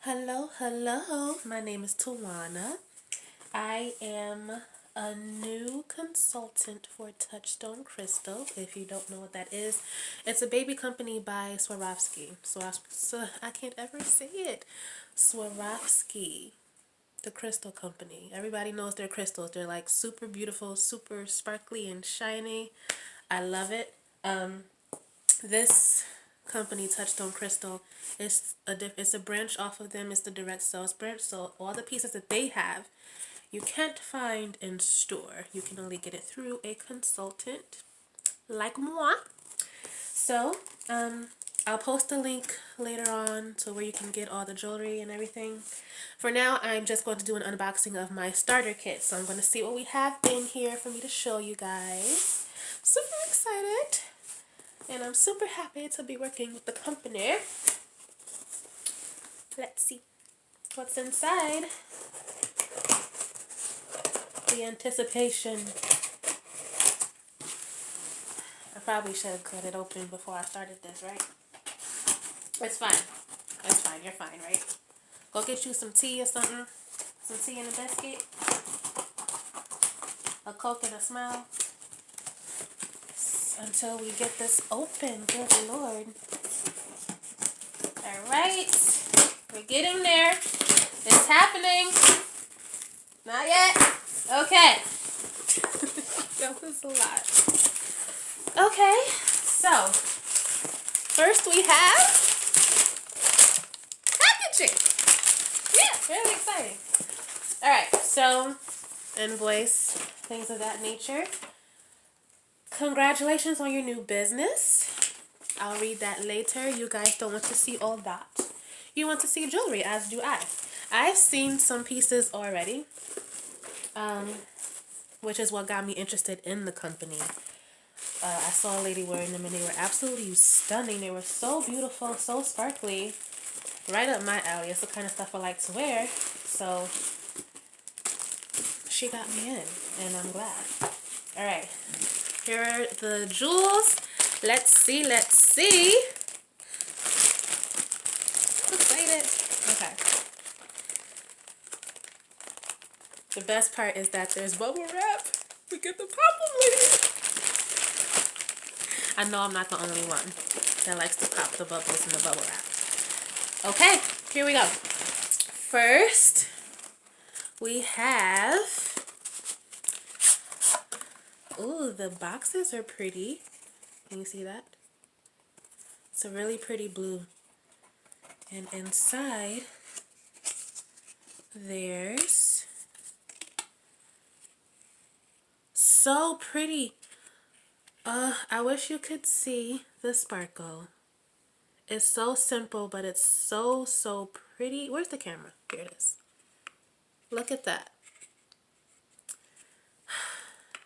Hello, hello. My name is Tawana. I am a new consultant for Touchstone Crystal. If you don't know what that is, it's a baby company by Swarovski. I can't ever say it. Swarovski, the crystal company. Everybody knows their crystals. They're like super beautiful, super sparkly and shiny. I love it. This company, Touchstone Crystal, it's a branch off of them. It's the direct sales branch. So all the pieces that they have, you can't find in store. You can only get it through a consultant like moi. So, I'll post a link later on to where you can get all the jewelry and everything. For now, I'm just going to do an unboxing of my starter kit. So I'm going to see what we have in here for me to show you guys. Super excited. And I'm super happy to be working with the company. Let's see what's inside. The anticipation. I probably should have cut it open before I started this, right? It's fine. It's fine. You're fine, right? Go get you some tea or something. Some tea and a biscuit. A Coke and a smile. Until we get this open. Good Lord. Alright. We're getting there. It's happening. Not yet. Okay. That was a lot. Okay. So, first we have packaging. Yeah, really exciting. Alright, so invoice, things of that nature. Congratulations on your new business. I'll read that later. You guys don't want to see all that. You want to see jewelry, as do I. I've seen some pieces already, which is what got me interested in the company. I saw a lady wearing them and they were absolutely stunning. They were so beautiful, so sparkly. Right up my alley. It's the kind of stuff I like to wear. So she got me in and I'm glad. Alright. Here are the jewels. Let's see. I'm excited. Okay. The best part is that there's bubble wrap. We get the pop them later. I know I'm not the only one that likes to pop the bubbles in the bubble wrap. Okay, here we go. First, we have... Ooh, the boxes are pretty. Can you see that? It's a really pretty blue. And inside, there's... So pretty. I wish you could see the sparkle. It's so simple, but it's so pretty. Where's the camera? Here it is. Look at that.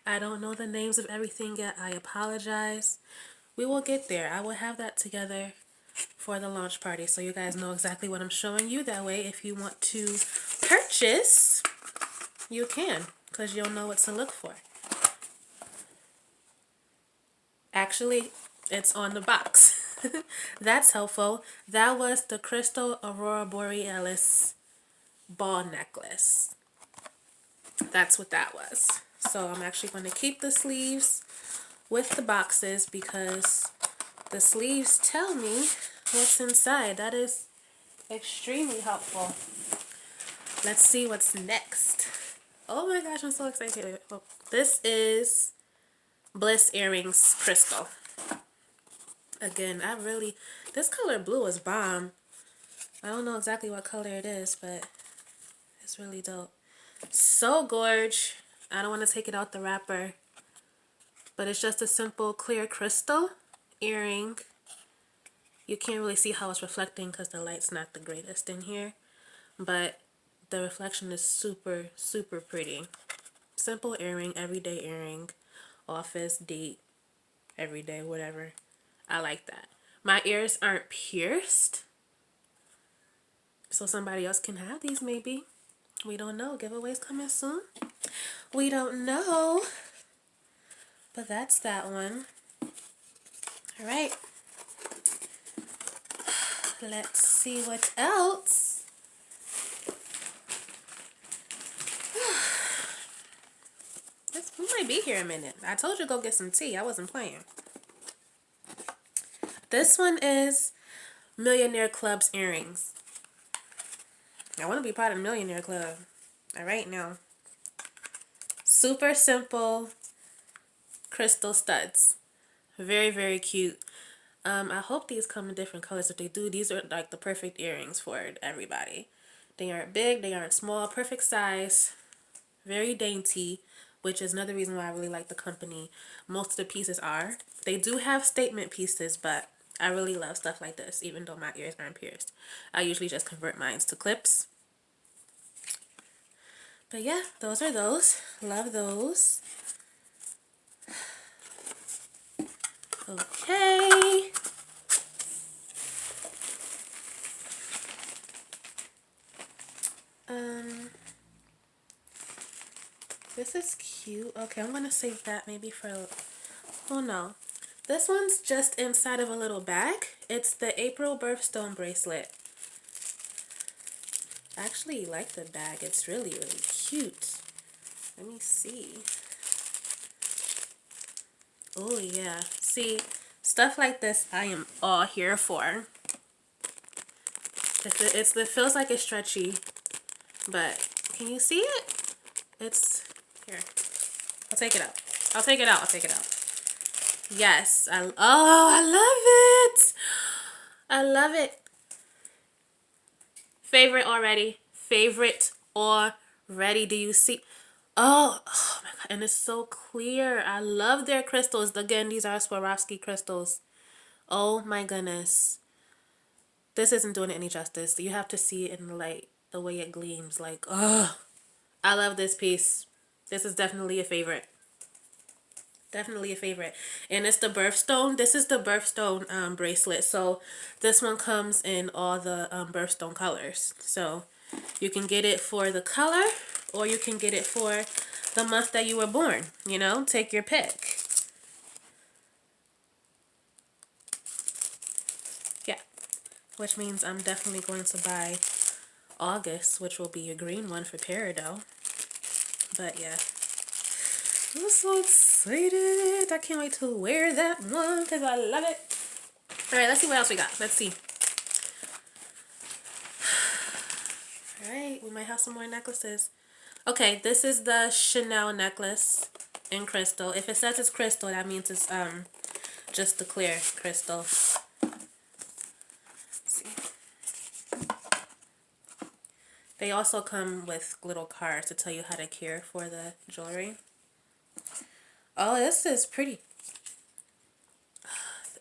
I don't know the names of everything yet. I apologize. We will get there. I will have that together for the launch party so you guys know exactly what I'm showing you. That way, if you want to purchase, you can, because you'll know what to look for. Actually, it's on the box. That's helpful. That was the Crystal Aurora Borealis ball necklace. That's what that was. So I'm actually going to keep the sleeves with the boxes because the sleeves tell me what's inside. That is extremely helpful. Let's see what's next. Oh my gosh, I'm so excited. Oh, this is Bliss Earrings Crystal. Again, this color blue is bomb. I don't know exactly what color it is, but it's really dope. So gorge. I don't want to take it out the wrapper, but it's just a simple clear crystal earring. You can't really see how it's reflecting because the light's not the greatest in here, but the reflection is super pretty. Simple earring, everyday earring, office, date, everyday, whatever. I like that. My ears aren't pierced, so somebody else can have these maybe. We don't know. Giveaways coming soon. We don't know. But that's that one. Alright. Let's see what else. We might be here a minute. I told you to go get some tea. I wasn't playing. This one is Millionaire Club's earrings. I want to be part of the Millionaire Club. All right, now. Super simple crystal studs. Very, very cute. I hope these come in different colors. If they do, these are like the perfect earrings for everybody. They aren't big, they aren't small, perfect size, very dainty, which is another reason why I really like the company. Most of the pieces are. They do have statement pieces, but I really love stuff like this, even though my ears aren't pierced. I usually just convert mine to clips. But yeah, those are those. Love those. Okay. This is cute. Okay, I'm gonna save that maybe for, oh no. This one's just inside of a little bag. It's the April birthstone bracelet. I actually like the bag. It's really, really cute. Let me see. Oh yeah. See, stuff like this I am all here for. It feels like it's stretchy, but can you see it? It's here. I'll take it out. I'll take it out. I'll take it out. Yes. I love it. I love it. Favorite already. Favorite already. Do you see? Oh my god. And it's so clear. I love their crystals. Again, these are Swarovski crystals. Oh my goodness. This isn't doing it any justice. You have to see it in the light. The way it gleams. Like, oh. I love this piece. This is definitely a favorite. Definitely a favorite. And it's the birthstone. This is the birthstone bracelet. So this one comes in all the birthstone colors. So you can get it for the color or you can get it for the month that you were born. You know, take your pick. Yeah. Which means I'm definitely going to buy August, which will be a green one for Peridot. But yeah. I'm so excited. I can't wait to wear that one because I love it. Alright, let's see what else we got. Let's see. Alright, we might have some more necklaces. Okay, this is the Chanel necklace in crystal. If it says it's crystal, that means it's just the clear crystal. Let's see. They also come with little cards to tell you how to care for the jewelry. Oh, this is pretty.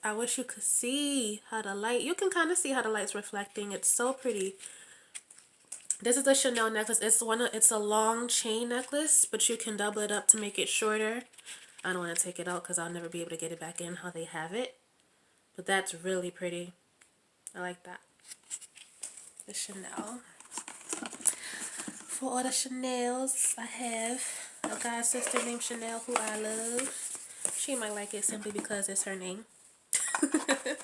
I wish you could see how the light, you can kind of see how the light's reflecting. It's so pretty. This is the Chanel necklace. It's a long chain necklace, but you can double it up to make it shorter. I don't want to take it out because I'll never be able to get it back in how they have it. But that's really pretty. I like that. The Chanel. For all the Chanels, I have a god sister named Chanel who I love. She might like it simply because it's her name. Okay.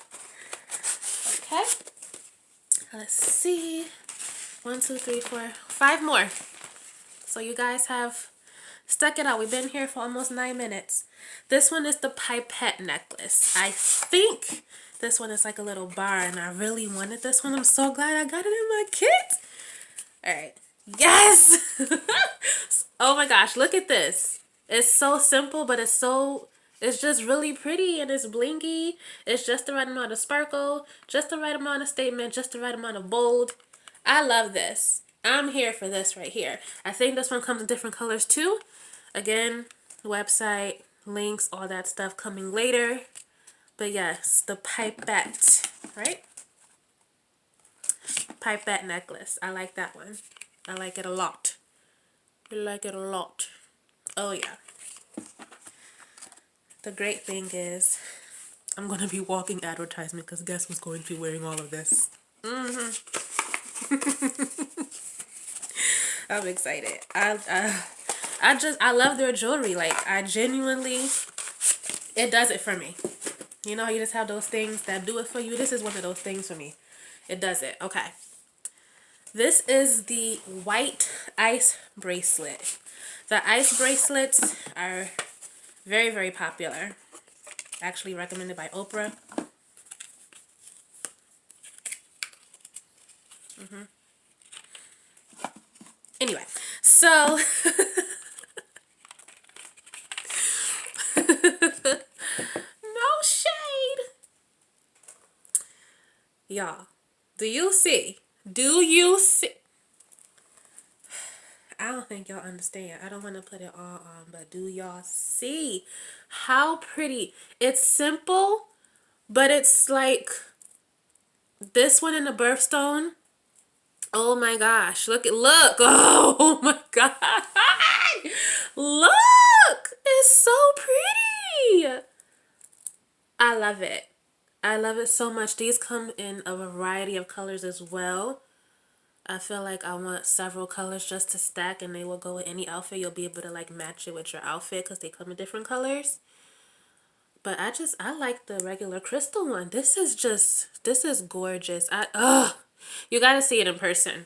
Let's see. 1, 2, 3, 4, 5 more. So you guys have stuck it out. We've been here for almost 9 minutes. This one is the pipette necklace. I think this one is like a little bar, and I really wanted this one. I'm so glad I got it in my kit. All right. Yes. Oh my gosh, look at this. It's so simple, but it's just really pretty and it's blingy. It's just the right amount of sparkle, just the right amount of statement, just the right amount of bold. I love this. I'm here for this right here. I think this one comes in different colors too. Again, website, links, all that stuff coming later. But yes, the pipette, right? Pipette necklace. I like that one. I like it a lot. I like it a lot. Oh yeah. The great thing is I'm going to be walking advertisement because guess who's going to be wearing all of this? I'm excited. I love their jewelry. Like, I genuinely, it does it for me. You know, you just have those things that do it for you. This is one of those things for me. It does it. Okay. This is the white ice bracelet. The ice bracelets are very, very popular. Actually recommended by Oprah. Anyway, so no shade. Y'all, do you see? Do you see? I don't think y'all understand. I don't want to put it all on, but do y'all see how pretty? It's simple, but it's like this one in the birthstone. Oh my gosh, look. Oh my god. Look, it's so pretty. I love it. I love it so much. These come in a variety of colors as well. I feel like I want several colors just to stack, and they will go with any outfit. You'll be able to like match it with your outfit because they come in different colors. But I like the regular crystal one. This is gorgeous. You gotta see it in person.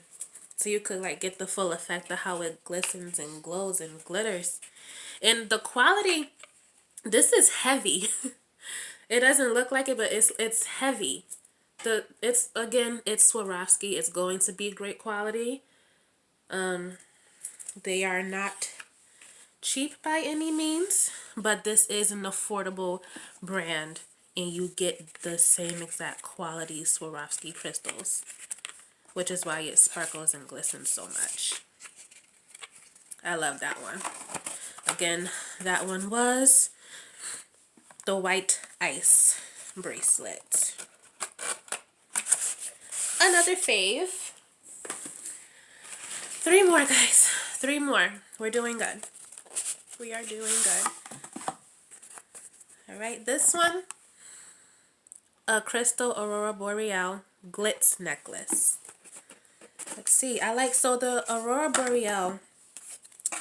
So you could like get the full effect of how it glistens and glows and glitters. And the quality, this is heavy. It doesn't look like it, but it's heavy. It's Swarovski. It's going to be great quality. They are not cheap by any means, but this is an affordable brand, and you get the same exact quality Swarovski crystals, which is why it sparkles and glistens so much. I love that one. Again, that one was the white ice bracelet. Another fave. 3 more, guys. 3 more. We're doing good. We are doing good. All right, this one, a crystal aurora boreal glitz necklace. Let's see. So the aurora boreal,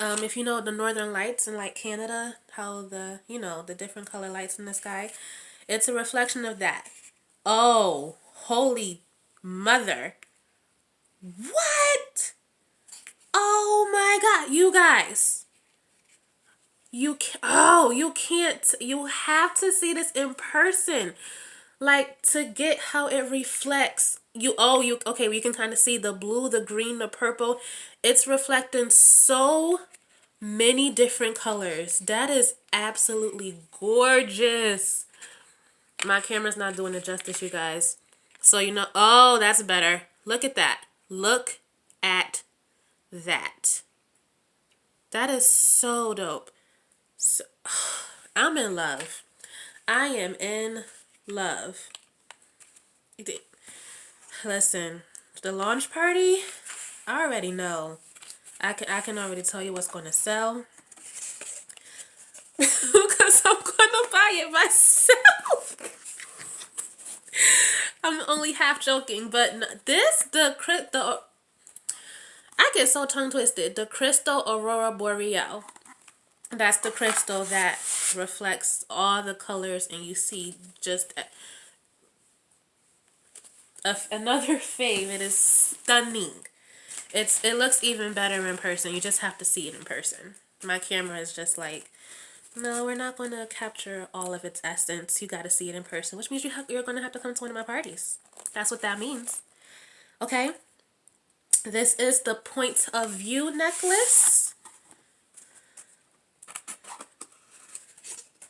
if you know the northern lights in like Canada, how the different color lights in the sky, it's a reflection of that. Oh, holy mother. What? Oh my god, you guys. You have to see this in person. Like, to get how it reflects. Okay, we can kind of see the blue, the green, the purple. It's reflecting so many different colors. That is absolutely gorgeous. My camera's not doing it justice, you guys. So, oh, that's better. Look at that. Look at that. That is so dope. So, I'm in love. I am in love. Listen, the launch party, I already know. I can already tell you what's going to sell. Because I'm going to buy it myself. I'm only half joking, but I get so tongue twisted. The crystal aurora boreal. That's the crystal that reflects all the colors, and you see just another fave. It is stunning. It looks even better in person. You just have to see it in person. My camera is just like, no, we're not going to capture all of its essence. You got to see it in person, which means you're going to have to come to one of my parties. That's what that means. Okay. This is the point of view necklace.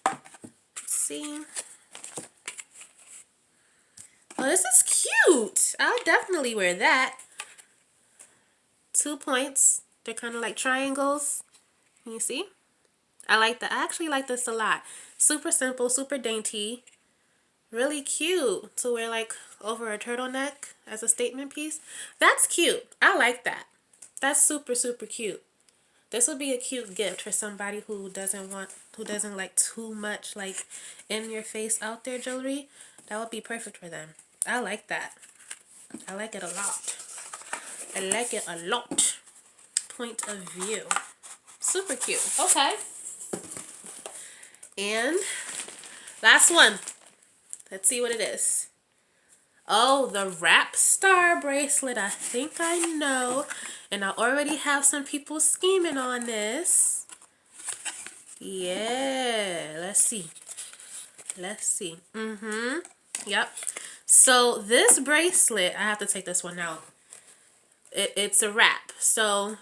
Let's see. Oh, this is cute. I'll definitely wear that. 2 points. They're kind of like triangles. Can you see? I actually like this a lot. Super simple, super dainty. Really cute to wear like over a turtleneck as a statement piece. That's cute. I like that. That's super, super cute. This would be a cute gift for somebody who doesn't like too much like in your face out there jewelry. That would be perfect for them. I like that. I like it a lot. I like it a lot. Point of view. Super cute. Okay. And last one. Let's see what it is. Oh, the Rap Star bracelet. I think I know. And I already have some people scheming on this. Yeah, let's see. Let's see. Yep. So this bracelet, I have to take this one out. It's a wrap. So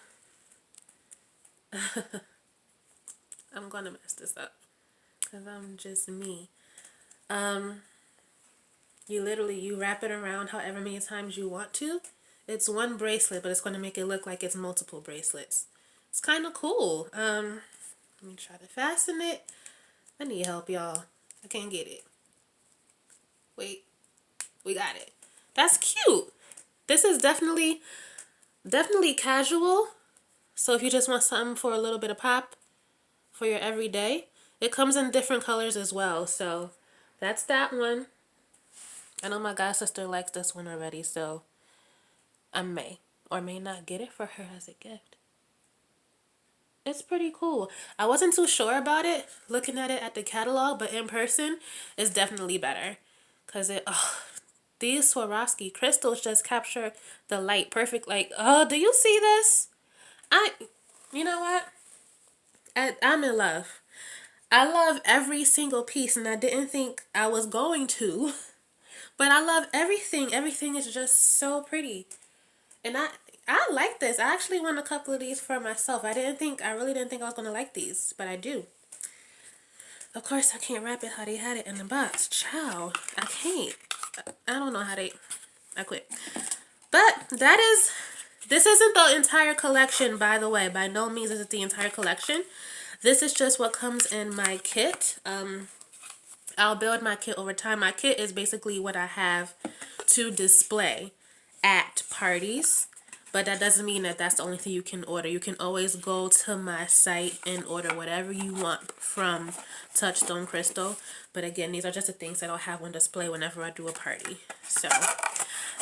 I'm gonna mess this up because I'm just me. You wrap it around however many times you want to. It's one bracelet, but it's gonna make it look like it's multiple bracelets. It's kind of cool. Let me try to fasten it. I need help, y'all. I can't get it. Wait, we got it. That's cute. This is definitely casual. So if you just want something for a little bit of pop for your everyday, it comes in different colors as well. So that's that one. I know my god sister likes this one already, so I may or may not get it for her as a gift. It's pretty cool. I wasn't too sure about it looking at it at the catalog, but in person, it's definitely better. Because these Swarovski crystals just capture the light perfect. Like, oh, do you see this? You know what? I'm in love. I love every single piece, and I didn't think I was going to. But I love everything. Everything is just so pretty. And I like this. I actually want a couple of these for myself. I really didn't think I was going to like these, but I do. Of course, I can't wrap it how they had it in the box. Ciao. I can't. I don't know how I quit. But this isn't the entire collection, by the way. By no means is it the entire collection. This is just what comes in my kit. I'll build my kit over time. My kit is basically what I have to display at parties. But that doesn't mean that that's the only thing you can order. You can always go to my site and order whatever you want from Touchstone Crystal. But again, these are just the things that I'll have on display whenever I do a party. So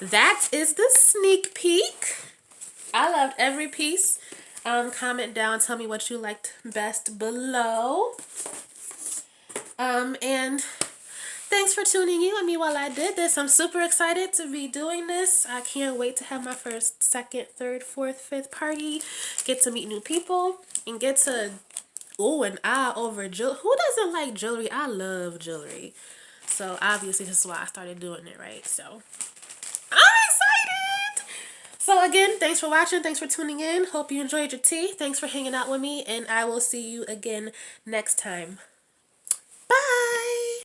that is the sneak peek. I loved every piece. Comment down, tell me what you liked best below. And thanks for tuning in with me while I did this. I'm super excited to be doing this. I can't wait to have my first, second, third, fourth, fifth party. Get to meet new people and get to ooh and ah over jewelry. Who doesn't like jewelry? I love jewelry. So obviously this is why I started doing it, right? So I'm excited. So again, thanks for watching. Thanks for tuning in. Hope you enjoyed your tea. Thanks for hanging out with me. And I will see you again next time.